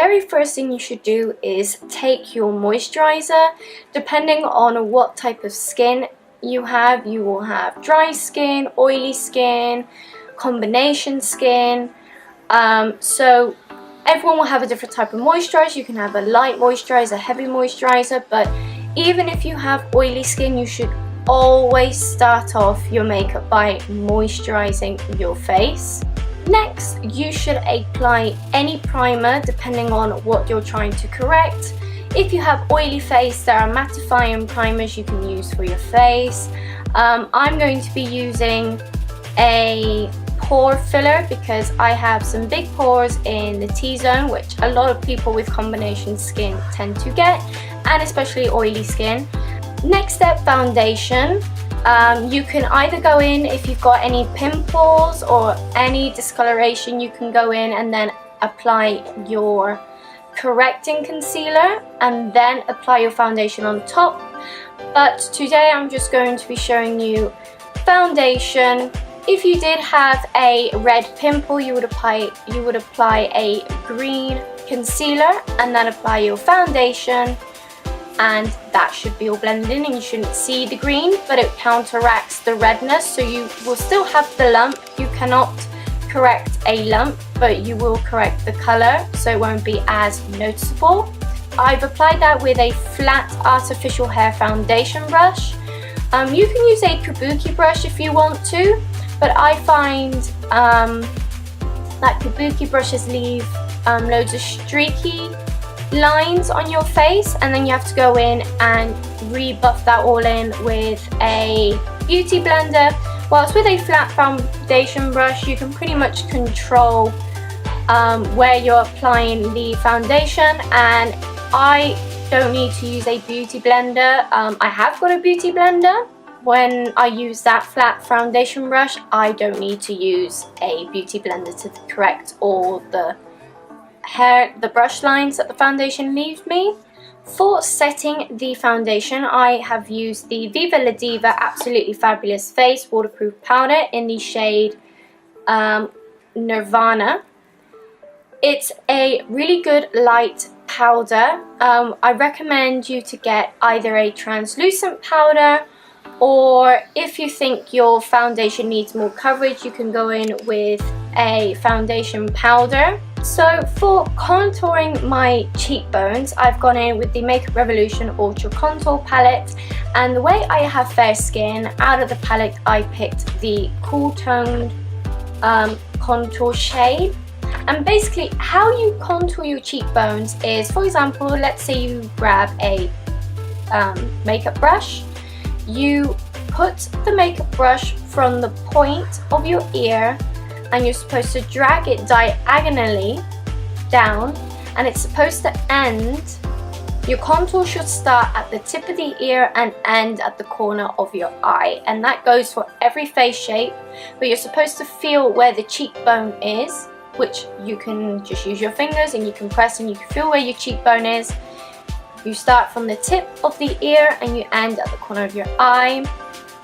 very first thing you should do is take your moisturizer. Depending on what type of skin you will have dry skin, oily skin, combination skin. So everyone will have a different type of moisturizer. You can have a light moisturizer, heavy moisturizer, but even if you have oily skin, you should always start off your makeup by moisturizing your face. Next, you should apply any primer depending on what you're trying to correct. If you have oily face, there are mattifying primers you can use for your face. I'm going to be using a pore filler because I have some big pores in the T-zone, which a lot of people with combination skin tend to get, and especially oily skin. Next step, foundation. You can either go in if you've got any pimples or any discoloration, you can go in and then apply your correcting concealer and then apply your foundation on top. But today I'm just going to be showing you foundation. If you did have a red pimple, you would apply a green concealer and then apply your foundation, and that should be all blended in, and you shouldn't see the green, but it counteracts the redness, so you will still have the lump. You cannot correct a lump, but you will correct the color, so it won't be as noticeable. I've applied that with a flat artificial hair foundation brush. You can use a kabuki brush if you want to, but I find that kabuki brushes leave loads of streaky lines on your face, and then you have to go in and rebuff that all in with a beauty blender. Whilst with a flat foundation brush, you can pretty much control where you're applying the foundation, and I don't need to use a beauty blender. I have got a beauty blender. When I use that flat foundation brush, I don't need to use a beauty blender to correct all the brush lines that the foundation leaves me. For setting the foundation, I have used the Viva La Diva Absolutely Fabulous Face Waterproof Powder in the shade Nirvana. It's a really good light powder. I recommend you to get either a translucent powder, or if you think your foundation needs more coverage, you can go in with a foundation powder. So for contouring my cheekbones, I've gone in with the Makeup Revolution Ultra Contour Palette, and the way I have fair skin, out of the palette I picked the Cool Toned contour shade. And basically how you contour your cheekbones is, for example, let's say you grab a makeup brush. You put the makeup brush from the point of your ear, and you're supposed to drag it diagonally down, and it's supposed to end. Your contour should start at the tip of the ear and end at the corner of your eye, and that goes for every face shape, but you're supposed to feel where the cheekbone is, which you can just use your fingers and you can press and you can feel where your cheekbone is. You start from the tip of the ear and you end at the corner of your eye.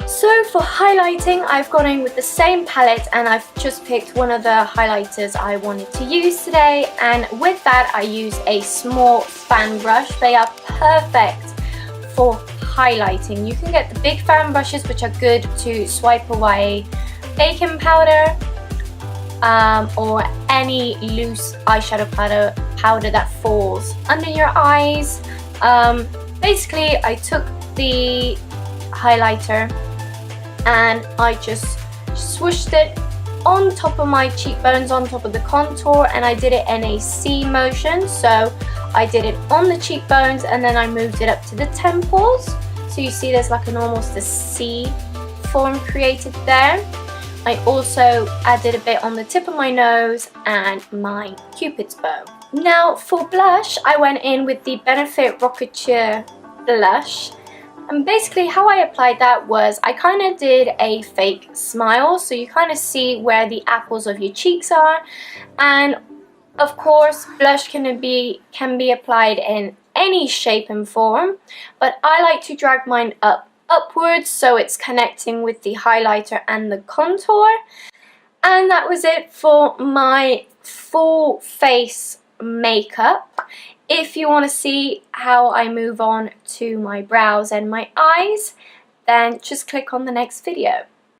So for highlighting, I've gone in with the same palette, and I've just picked one of the highlighters I wanted to use today, and with that I use a small fan brush. They are perfect for highlighting. You can get the big fan brushes, which are good to swipe away baking powder or any loose eyeshadow powder that falls under your eyes. Basically I took the highlighter and I just swooshed it on top of my cheekbones, on top of the contour, and I did it in a C motion. So I did it on the cheekbones and then I moved it up to the temples. So you see there's like almost a C form created there. I also added a bit on the tip of my nose and my cupid's bow. Now for blush, I went in with the Benefit Rocketeer blush. And basically how I applied that was I kind of did a fake smile, so you kind of see where the apples of your cheeks are. And of course blush can be applied in any shape and form, but I like to drag mine upwards so it's connecting with the highlighter and the contour. And that was it for my full face makeup. If you want to see how I move on to my brows and my eyes, then just click on the next video.